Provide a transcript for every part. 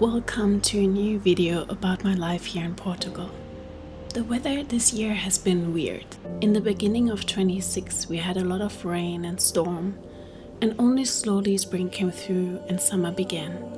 Welcome to a new video about my life here in Portugal. The weather this year has been weird. In the beginning of 26 we had a lot of rain and storm, and only slowly spring came through and summer began.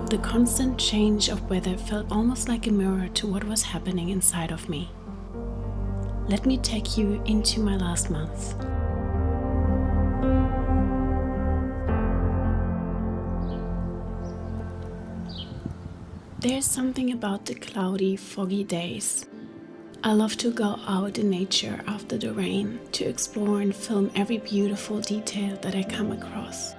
The constant change of weather felt almost like a mirror to what was happening inside of me. Let me take you into my last month. There's something about the cloudy, foggy days. I love to go out in nature after the rain to explore and film every beautiful detail that I come across.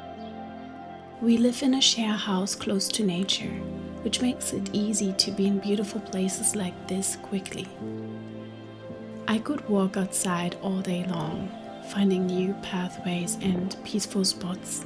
We live in a share house close to nature, which makes it easy to be in beautiful places like this quickly. I could walk outside all day long, finding new pathways and peaceful spots.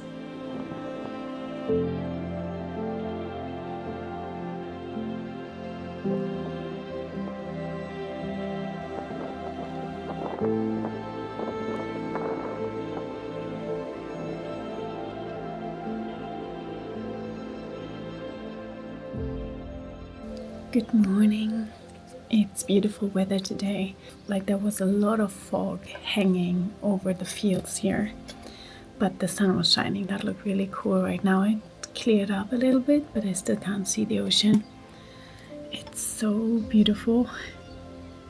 Good morning. It's beautiful weather today. Like there was a lot of fog hanging over the fields here, but the sun was shining. That looked really cool. Right now it cleared up a little bit, but I still can't see the ocean. It's so beautiful,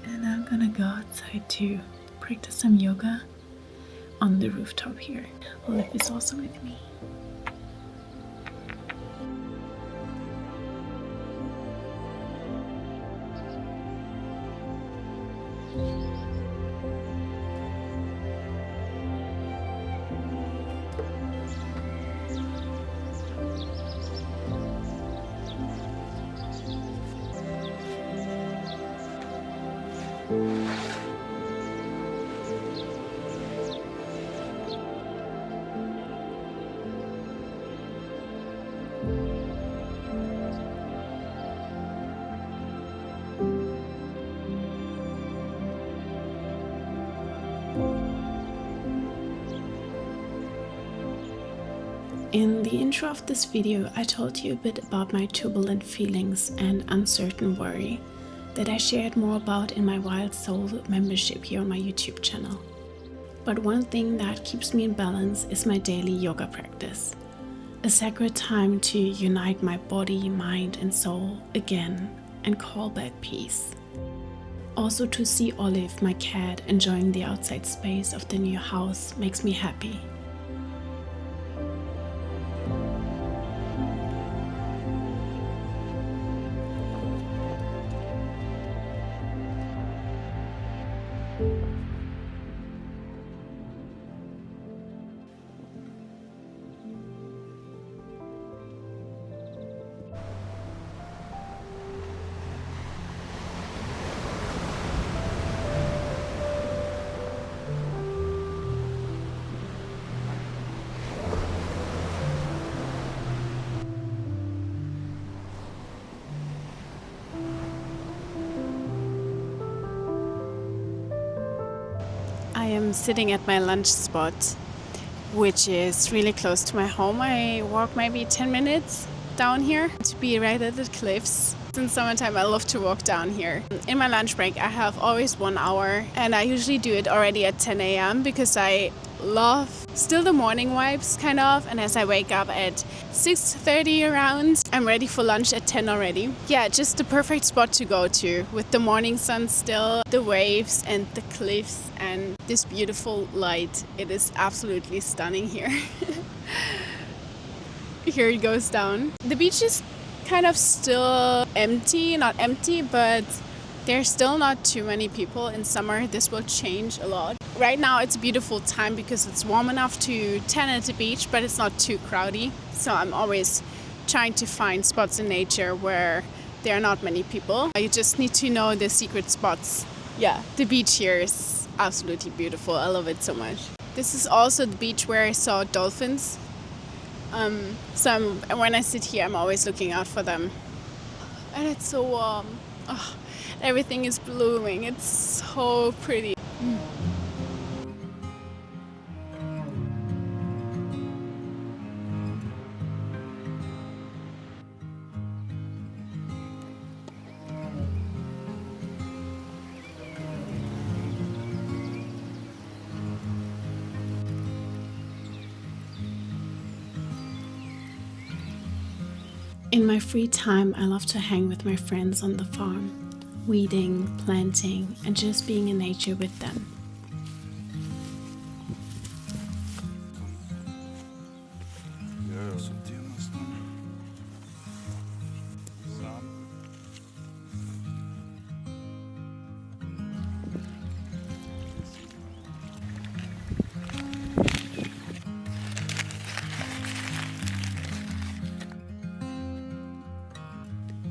and I'm gonna go outside to practice some yoga on the rooftop here. Olive is also with me. In the intro of this video, I told you a bit about my turbulent feelings and uncertain worry that I shared more about in my Wild Soul membership here on my YouTube channel. But one thing that keeps me in balance is my daily yoga practice. A sacred time to unite my body, mind and soul again and call back peace. Also to see Olive, my cat, enjoying the outside space of the new house makes me happy. I am sitting at my lunch spot, which is really close to my home. I walk maybe 10 minutes down here to be right at the cliffs. In summertime I love to walk down here. In my lunch break I have always 1 hour, and I usually do it already at 10 a.m. because I love still the morning vibes kind of, and as I wake up at 6:30 around, I'm ready for lunch at 10 already. Yeah, just the perfect spot to go to with the morning sun still, the waves and the cliffs and this beautiful light. It is absolutely stunning here. Here it goes down. The beach is kind of still empty, not empty, but there's still not too many people. In summer this will change a lot. Right now it's a beautiful time because it's warm enough to tan at the beach, but it's not too crowded. So I'm always trying to find spots in nature where there are not many people. You just need to know the secret spots. Yeah, the beach here is absolutely beautiful. I love it so much. This is also the beach where I saw dolphins. When I sit here, I'm always looking out for them. And it's so warm. Oh, everything is blooming. It's so pretty. In my free time, I love to hang with my friends on the farm, weeding, planting, and just being in nature with them.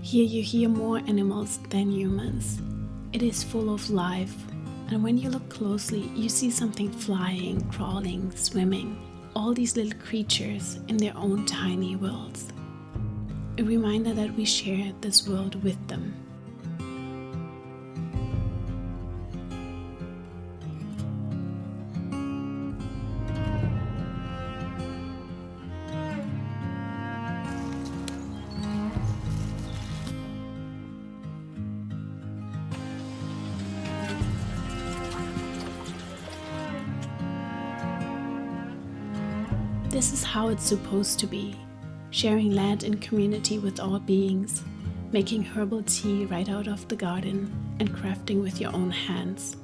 Here you hear more animals than humans. It is full of life, and when you look closely, you see something flying, crawling, swimming. All these little creatures in their own tiny worlds. A reminder that we share this world with them. This is how it's supposed to be, sharing land and community with all beings, making herbal tea right out of the garden and crafting with your own hands.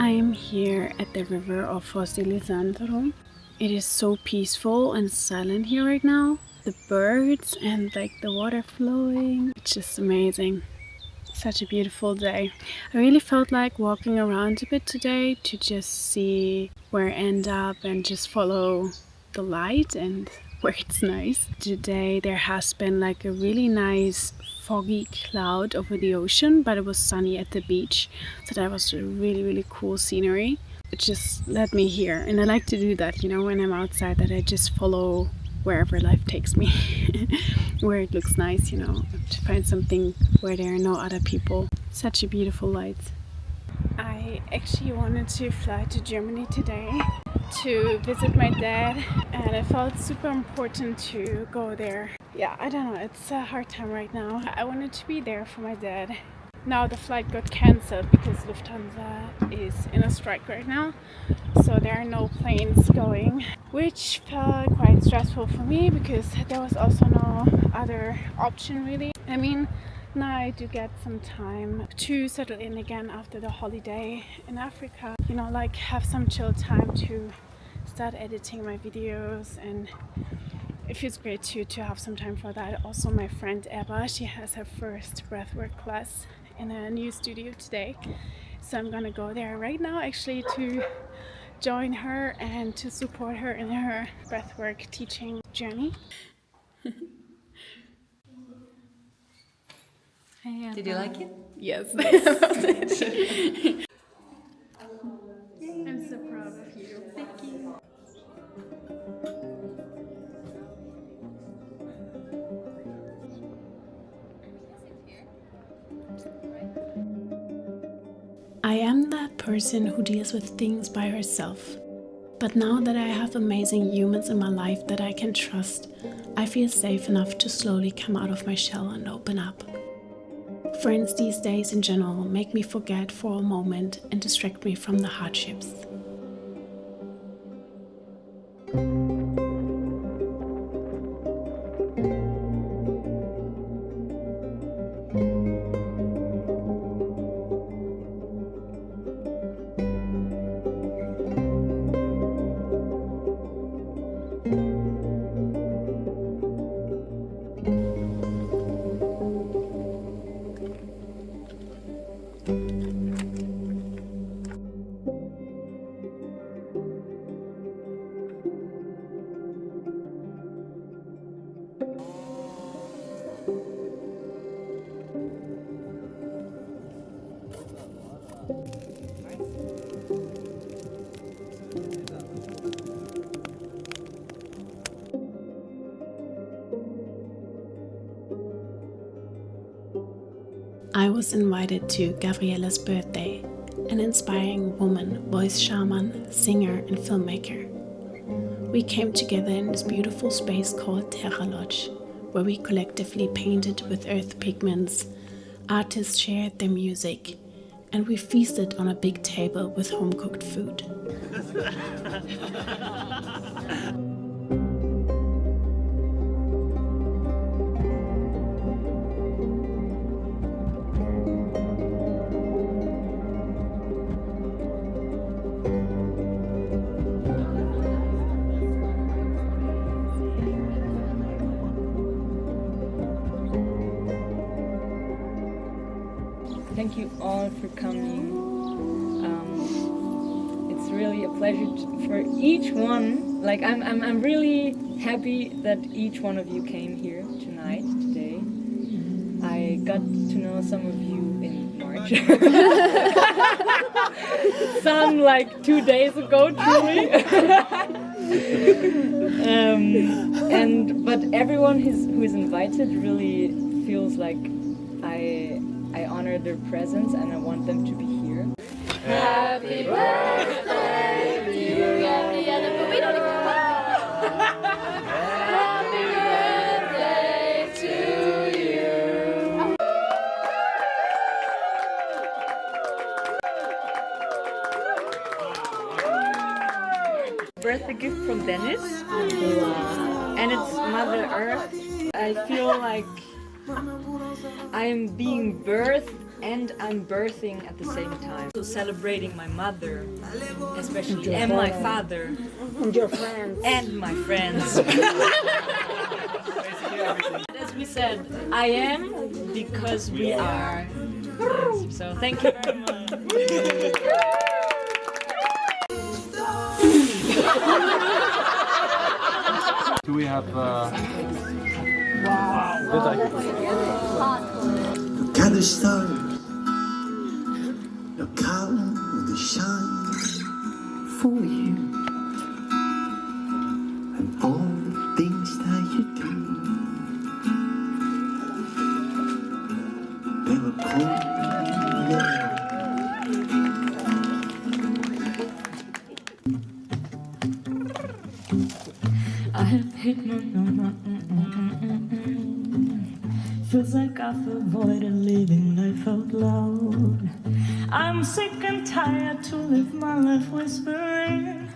I am here at the river of Fossilisandro. It is so peaceful and silent here right now. The birds and the water flowing. It's just amazing. Such a beautiful day. I really felt like walking around a bit today to just see where I end up and just follow the light and where it's nice. Today there has been a really nice foggy cloud over the ocean, but it was sunny at the beach, so that was a really cool scenery. It just led me here, and I like to do that, when I'm outside, that I just follow wherever life takes me. Where it looks nice, to find something where there are no other people. Such a beautiful light. I actually wanted to fly to Germany today to visit my dad, and I felt super important to go there. Yeah, I don't know, it's a hard time right now. I wanted to be there for my dad. Now the flight got cancelled because Lufthansa is in a strike right now, so there are no planes going, which felt quite stressful for me because there was also no other option really. I mean, now I do get some time to settle in again after the holiday in Africa, have some chill time to start editing my videos, and it feels great to have some time for that. Also, my friend Eva, she has her first breathwork class in a new studio today, so I'm gonna go there right now actually to join her and to support her in her breathwork teaching journey. Did you like it? Yes. I loved it. I'm so proud of you. Thank you. I am that person who deals with things by herself. But now that I have amazing humans in my life that I can trust, I feel safe enough to slowly come out of my shell and open up. Friends these days in general make me forget for a moment and distract me from the hardships. I was invited to Gabriela's birthday, an inspiring woman, voice shaman, singer and filmmaker. We came together in this beautiful space called Terra Lodge, where we collectively painted with earth pigments, artists shared their music, and we feasted on a big table with home-cooked food. Thank you all for coming. It's really a pleasure for each one. Like I'm really happy that each one of you came here today. I got to know some of you in March. Some like 2 days ago, truly. But everyone who is invited really feels like I honor their presence and I want them to be here. Happy birthday to you, Gabriella, but we don't even Happy birthday to you. Birthday gift from Dennis. And it's Mother Earth. I feel like I'm being birthed and I'm birthing at the same time. So celebrating my mother, especially, and my father, And your friends. and my friends. As we said, I am because we are. Yes, so thank you very much. Do we have Look at the stars, look how they shine for you, and all the things that you do. They were cool, I have hit feels like I've avoided living life out loud. I'm sick and tired to live my life whispering.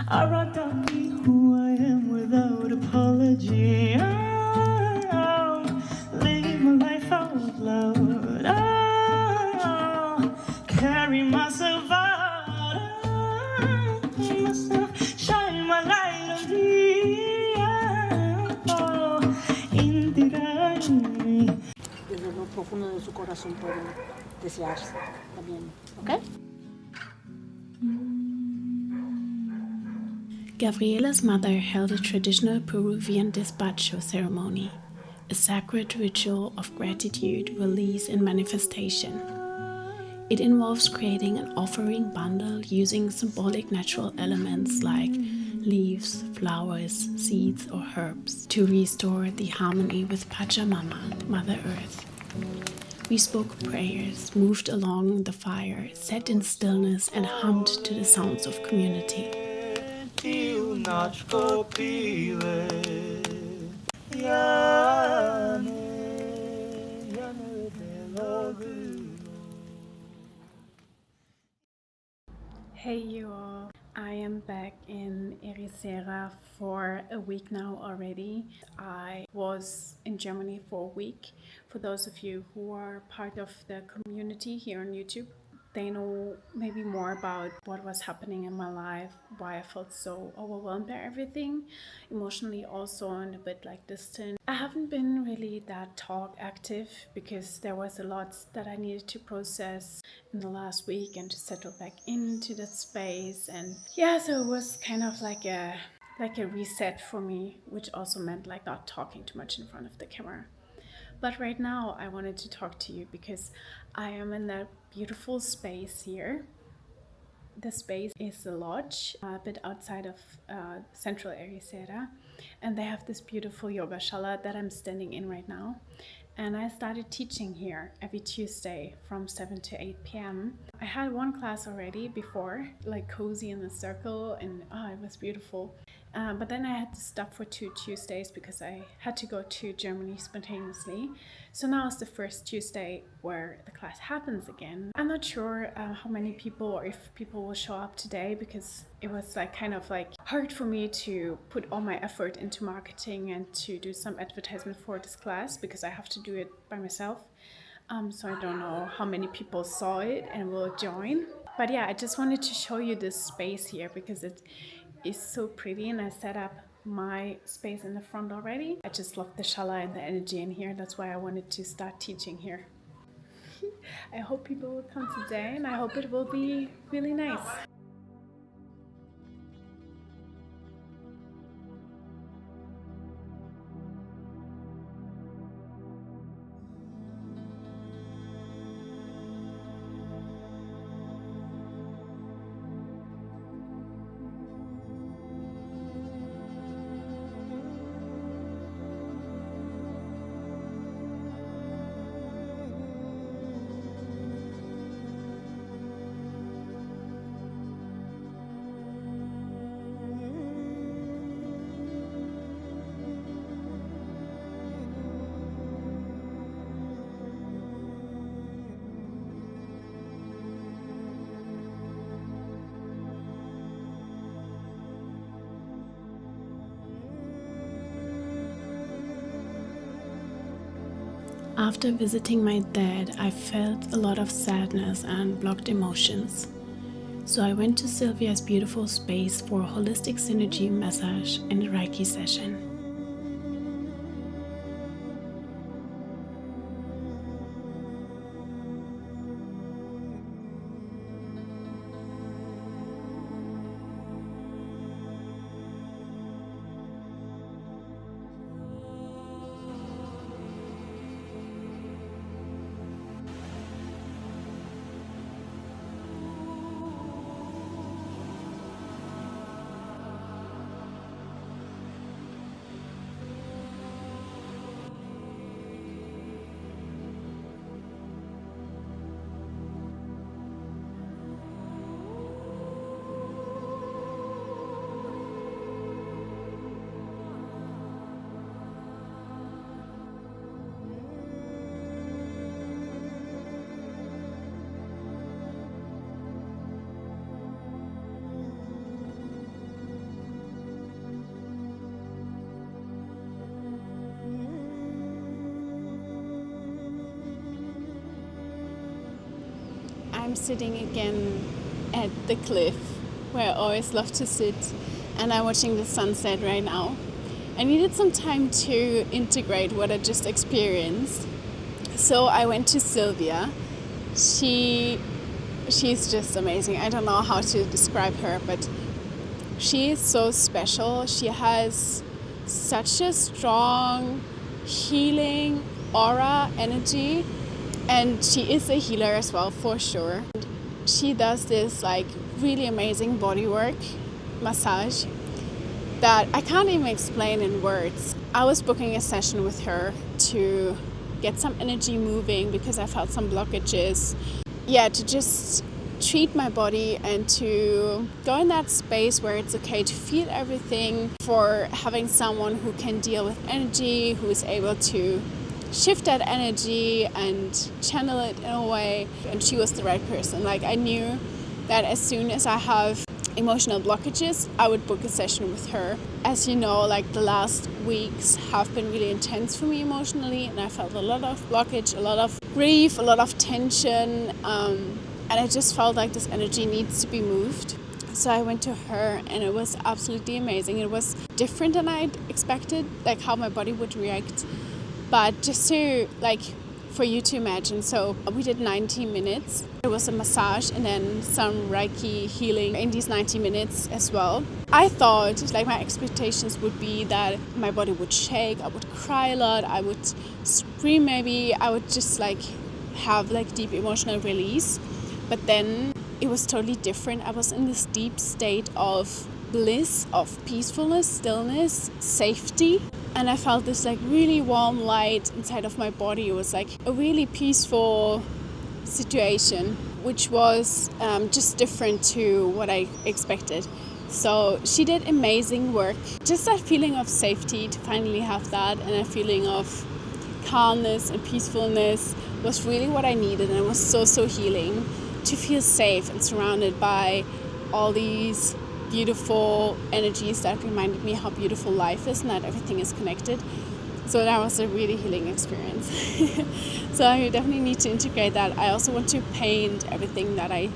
I'd rather be who I am without apology. Oh, live my life out loud. Oh, carry myself out. Oh, myself, shine my light on me. Oh, Desde lo profundo de su corazón pueden desearse también, ¿ok? Gabriela's mother held a traditional Peruvian despacho ceremony, a sacred ritual of gratitude, release, and manifestation. It involves creating an offering bundle using symbolic natural elements like leaves, flowers, seeds, or herbs to restore the harmony with Pachamama, Mother Earth. We spoke prayers, moved along the fire, sat in stillness, and hummed to the sounds of community. I am back in Ericeira for a week now already. I was in Germany for a week. For those of you who are part of the community here on YouTube, they know maybe more about what was happening in my life, why I felt so overwhelmed by everything, emotionally also, and a bit like distant. I haven't been really that talk active because there was a lot that I needed to process in the last week and to settle back into that space. And yeah, so it was kind of like a reset for me, which also meant like not talking too much in front of the camera. But right now I wanted to talk to you because I am in that beautiful space here. The space is a lodge a bit outside of central Ericeira, and they have this beautiful yoga shala that I'm standing in right now. And I started teaching here every Tuesday from 7 to 8 p.m. I had one class already before, like cozy in the circle, and it was beautiful. But then I had to stop for 2 Tuesdays because I had to go to Germany spontaneously. So now it's the first Tuesday where the class happens again. I'm not sure how many people or if people will show up today because it was like kind of like hard for me to put all my effort into marketing and to do some advertisement for this class because I have to do it by myself. So I don't know how many people saw it and will join. But yeah, I just wanted to show you this space here because it is so pretty, and I set up my space in the front already. I just love the shala and the energy in here. That's why I wanted to start teaching here. I hope people will come today, and I hope it will be really nice. After visiting my dad, I felt a lot of sadness and blocked emotions. So I went to Sylvia's beautiful space for a holistic synergy massage and a Reiki session. I'm sitting again at the cliff where I always love to sit, and I'm watching the sunset right now. I needed some time to integrate what I just experienced, so I went to Sylvia. She's just amazing. I don't know how to describe her, but she is so special. She has such a strong healing aura, energy. And she is a healer as well, for sure. She does this like really amazing bodywork massage that I can't even explain in words. I was booking a session with her to get some energy moving because I felt some blockages. Yeah, to just treat my body and to go in that space where it's okay to feel everything, for having someone who can deal with energy, who is able to shift that energy and channel it in a way. And she was the right person. Like, I knew that as soon as I have emotional blockages, I would book a session with her. As you know, like the last weeks have been really intense for me emotionally, and I felt a lot of blockage, a lot of grief, a lot of tension, and I just felt like this energy needs to be moved. So I went to her, and it was absolutely amazing. It was different than I'd expected, like how my body would react. But just to, like, for you to imagine, so we did 90 minutes. It was a massage and then some Reiki healing in these 90 minutes as well. I thought, like, my expectations would be that my body would shake, I would cry a lot, I would scream maybe, I would just like have like deep emotional release. But then it was totally different. I was in this deep state of bliss, of peacefulness, stillness, safety. And I felt this like really warm light inside of my body. It was like a really peaceful situation, which was just different to what I expected. So she did amazing work. Just that feeling of safety, to finally have that, and a feeling of calmness and peacefulness was really what I needed, and it was so healing to feel safe and surrounded by all these beautiful energies that reminded me how beautiful life is and that everything is connected. So that was a really healing experience. So I definitely need to integrate that. I also want to paint everything that I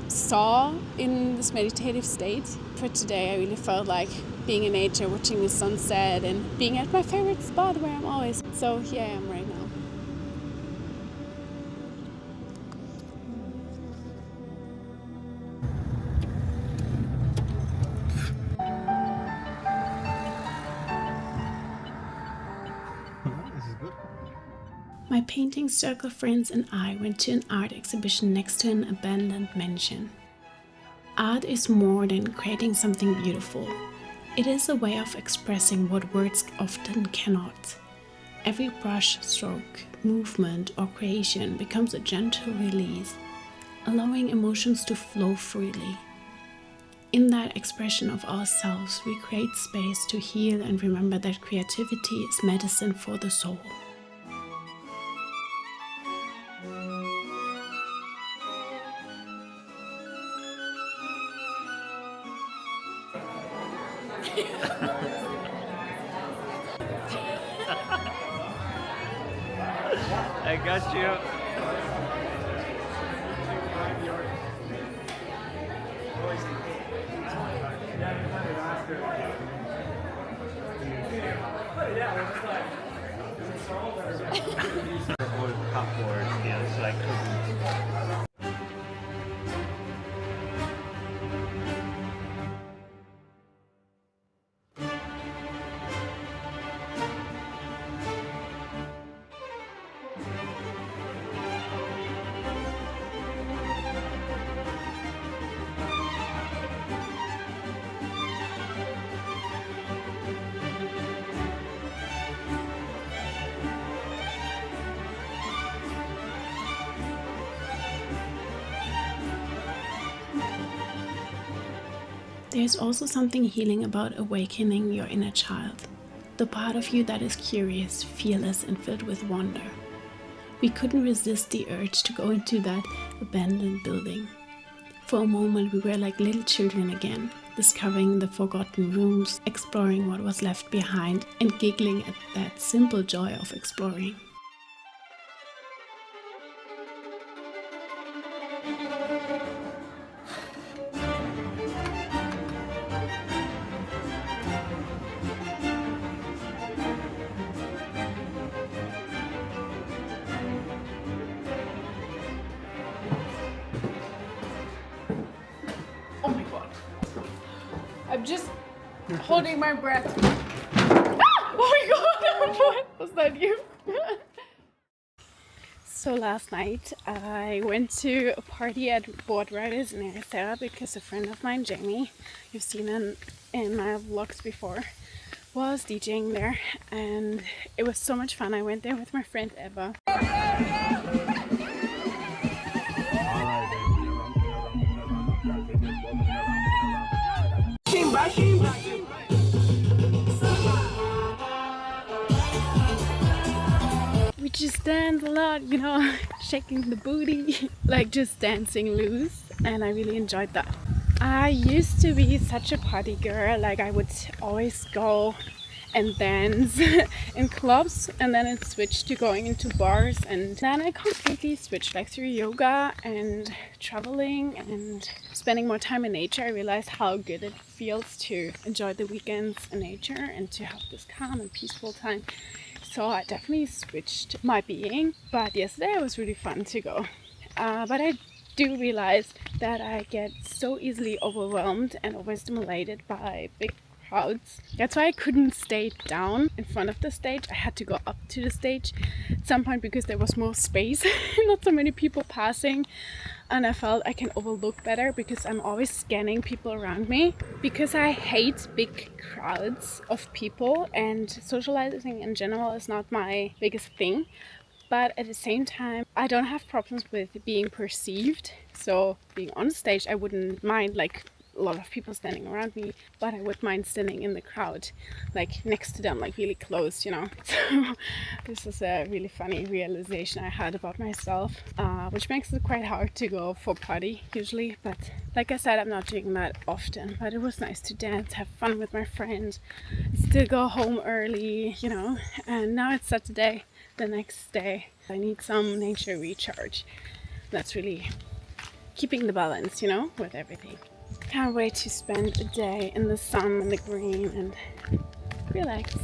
saw in this meditative state. For today, I really felt like being in nature, watching the sunset, and being at my favorite spot where I'm always. So here I am right now. My painting circle friends and I went to an art exhibition next to an abandoned mansion. Art is more than creating something beautiful. It is a way of expressing what words often cannot. Every brush stroke, movement, or creation becomes a gentle release, allowing emotions to flow freely. In that expression of ourselves, we create space to heal and remember that creativity is medicine for the soul. I got you. Old cupboard feels like There's also something healing about awakening your inner child, the part of you that is curious, fearless, and filled with wonder. We couldn't resist the urge to go into that abandoned building. For a moment, we were like little children again, discovering the forgotten rooms, exploring what was left behind, and giggling at that simple joy of exploring. Oh my god. I'm just holding my breath. Ah! Oh my god, what was that you? So last night I went to a party at Board Riders in Arizona because a friend of mine, Jamie, you've seen him in my vlogs before, was DJing there, and it was so much fun. I went there with my friend Eva. We just dance a lot, you know, shaking the booty, like just dancing loose, and I really enjoyed that. I used to be such a party girl, like I would always go and dance in clubs, and then it switched to going into bars, and then I completely switched, like through yoga and traveling and spending more time in nature. I realized how good it feels to enjoy the weekends in nature and to have this calm and peaceful time. So I definitely switched my being, but yesterday it was really fun to go. But I do realize that I get so easily overwhelmed and overstimulated by big crowds. That's why I couldn't stay down in front of the stage. I had to go up to the stage at some point because there was more space, not so many people passing, and I felt I can overlook better because I'm always scanning people around me, because I hate big crowds of people and socializing in general is not my biggest thing. But at the same time, I don't have problems with being perceived. So being on stage, I wouldn't mind like a lot of people standing around me, but I would mind standing in the crowd, like next to them, like really close, you know. So this is a really funny realization I had about myself, which makes it quite hard to go for party usually. But like I said, I'm not doing that often, but it was nice to dance, have fun with my friends, still go home early, you know. And now it's Saturday, the next day. I need some nature recharge. That's really keeping the balance, you know, with everything. Can't wait to spend a day in the sun and the green and relax.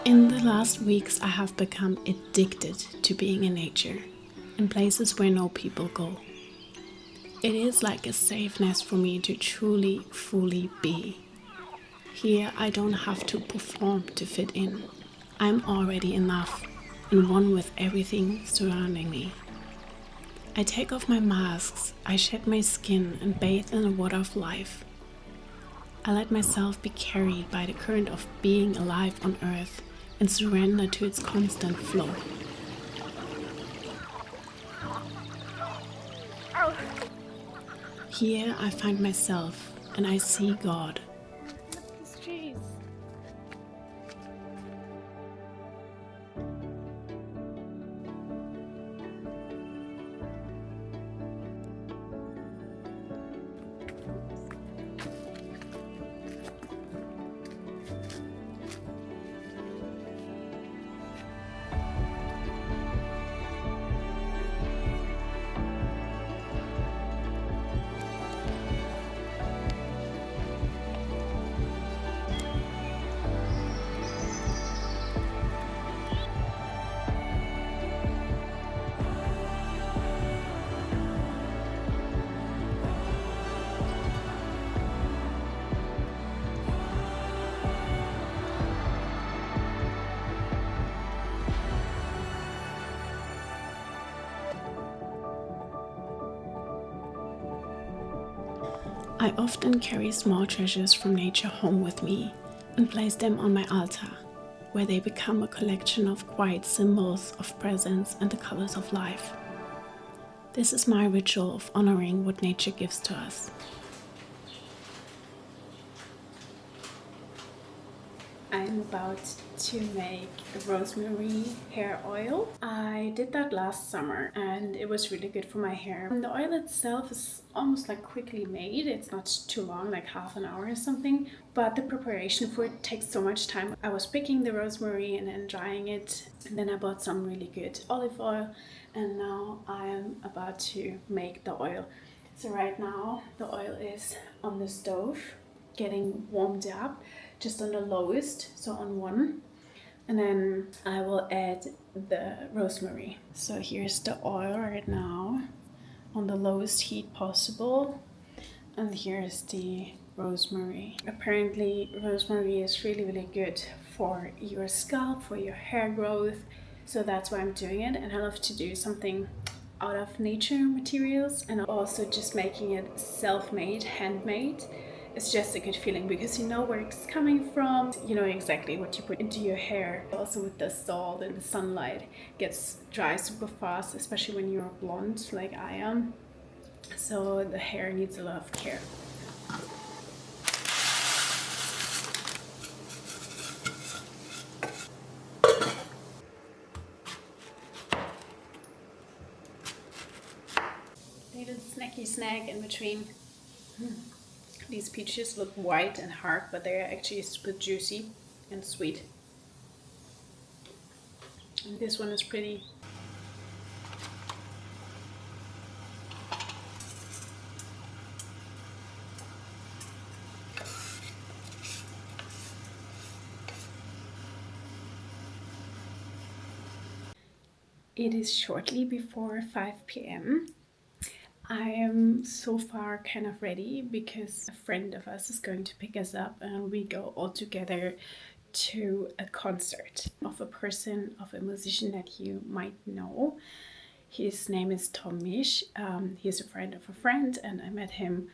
In the last weeks, I have become addicted to being in nature, in places where no people go. It is like a safe nest for me to truly, fully be. Here, I don't have to perform to fit in. I'm already enough and one with everything surrounding me. I take off my masks, I shed my skin and bathe in the water of life. I let myself be carried by the current of being alive on Earth and surrender to its constant flow. Here I find myself and I see God. These trees. I often carry small treasures from nature home with me and place them on my altar, where they become a collection of quiet symbols of presence and the colors of life. This is my ritual of honoring what nature gives to us. I'm about to make rosemary hair oil. I did that last summer and it was really good for my hair. And the oil itself is almost like quickly made. It's not too long, like half an hour or something, but the preparation for it takes so much time. I was picking the rosemary and then drying it, and then I bought some really good olive oil, and now I am about to make the oil. So right now the oil is on the stove getting warmed up, just on the lowest, so on 1, and then I will add the rosemary. So here's the oil right now on the lowest heat possible, and here's the rosemary. Apparently rosemary is really good for your scalp, for your hair growth, so that's why I'm doing it. And I love to do something out of nature materials, and also just making it self-made, handmade. It's just a good feeling because you know where it's coming from, you know exactly what you put into your hair. Also with the salt and the sunlight, it gets dry super fast, especially when you're blonde like I am. So the hair needs a lot of care. Little snacky snack in between. These peaches look white and hard, but they're actually super juicy and sweet. And this one is pretty. It is shortly before 5 p.m. I am so far kind of ready because a friend of us is going to pick us up and we go all together to a concert of a musician that you might know. His name is Misch. He's a friend of a friend, and I met him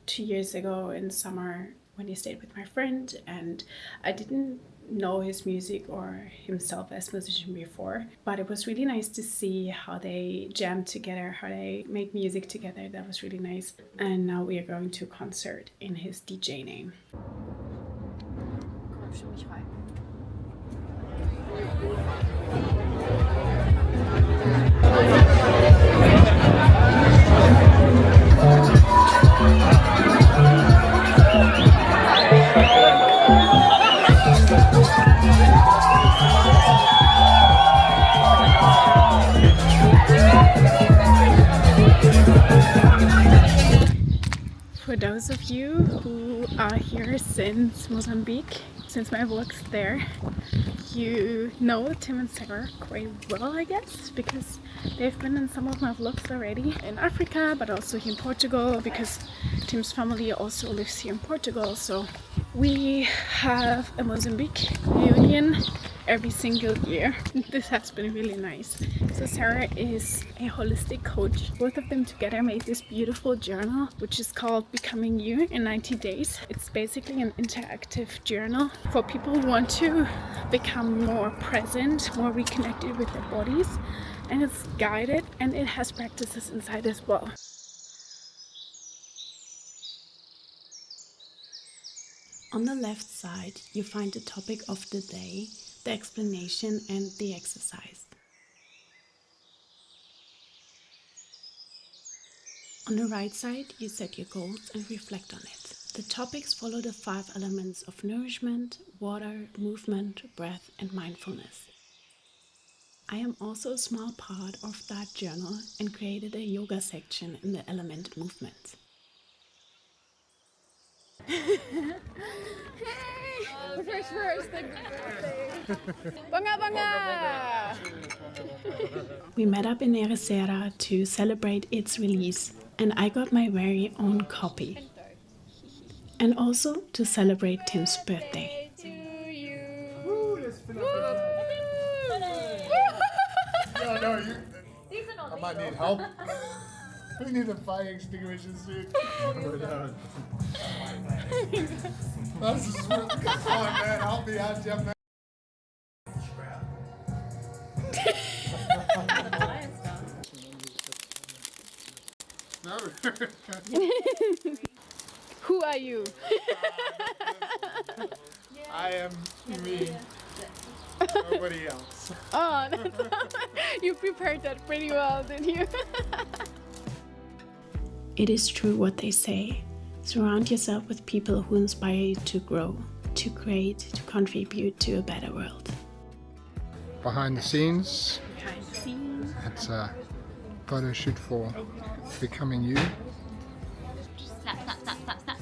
2 years ago in summer when he stayed with my friend, and I didn't know his music or himself as a musician before, but it was really nice to see how they jam together, how they make music together. That was really nice. And now we are going to a concert in his DJ name. For those of you who are here since Mozambique, since my vlog's there, you know Tim and Sarah quite well, I guess, because they've been in some of my vlogs already in Africa, but also here in Portugal, because Tim's family also lives here in Portugal. So we have a Mozambique reunion every single year. This has been really nice. So Sarah is a holistic coach. Both of them together made this beautiful journal, which is called Becoming You in 90 Days. It's basically an interactive journal for people who want to become more present, more reconnected with their bodies. And it's guided, and it has practices inside as well. On the left side, you find the topic of the day, the explanation, and the exercise. On the right side, you set your goals and reflect on it. The topics follow the 5 elements of nourishment, water, movement, breath, and mindfulness. I am also a small part of that journal and created a yoga section in the element movement. Banga banga! We met up in Ericeira to celebrate its release, and I got my very own copy. And also to celebrate Tim's birthday. I might need help. We need a fire extinguisher soon. That's just come on, man. Help me out, Jeff. Who are you? I am me. Nobody else. Oh, you prepared that pretty well, didn't you? It is true what they say. Surround yourself with people who inspire you to grow, to create, to contribute to a better world. Behind the scenes, Behind the scenes. it's a photo shoot for Becoming You. Stop, stop, stop, stop, stop.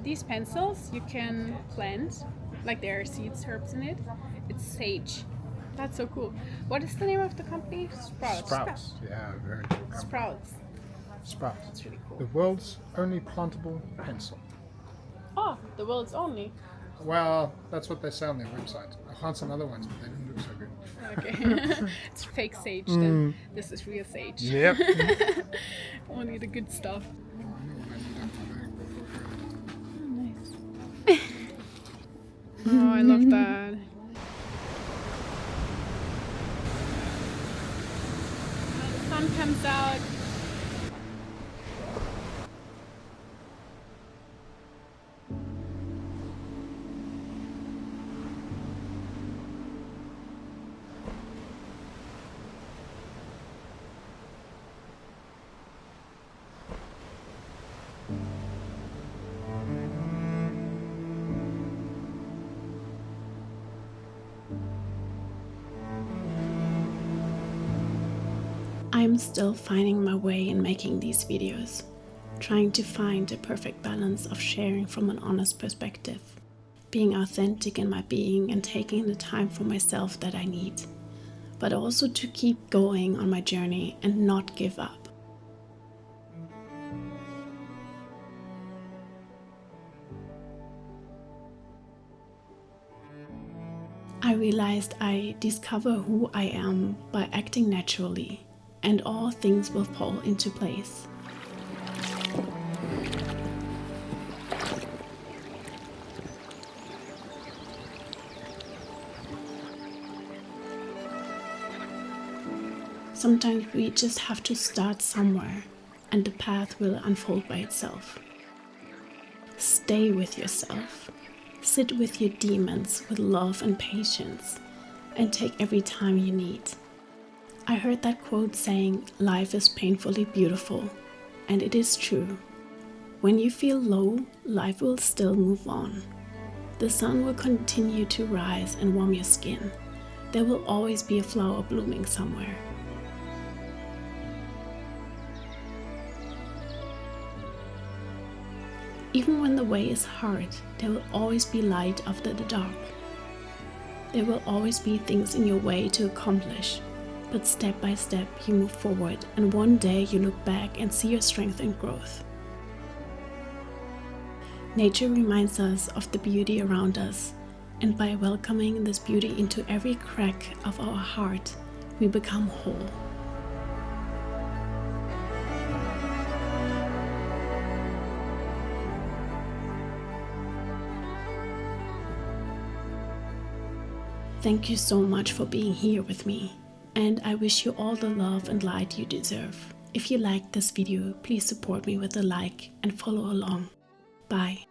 These pencils you can plant, like there are seeds, herbs in it. It's sage. That's so cool. What is the name of the company? Sprouts. Yeah, very cool company. Sprouts. Sprouts. That's really cool. The world's only plantable pencil. Oh, the world's only. Well, that's what they sell on their website. I found some other ones, but they didn't look so good. Okay. It's fake sage then. This is real sage. Yep. Only the good stuff. Oh, I love that. The sun comes out. I'm still finding my way in making these videos, trying to find a perfect balance of sharing from an honest perspective, being authentic in my being and taking the time for myself that I need, but also to keep going on my journey and not give up. I realized I discover who I am by acting naturally, and all things will fall into place. Sometimes we just have to start somewhere, and the path will unfold by itself. Stay with yourself. Sit with your demons with love and patience, and take every time you need. I heard that quote saying, "Life is painfully beautiful," and it is true. When you feel low, life will still move on. The sun will continue to rise and warm your skin. There will always be a flower blooming somewhere. Even when the way is hard, there will always be light after the dark. There will always be things in your way to accomplish. But step by step you move forward, and one day you look back and see your strength and growth. Nature reminds us of the beauty around us, and by welcoming this beauty into every crack of our heart, we become whole. Thank you so much for being here with me. And I wish you all the love and light you deserve. If you liked this video, please support me with a like and follow along. Bye.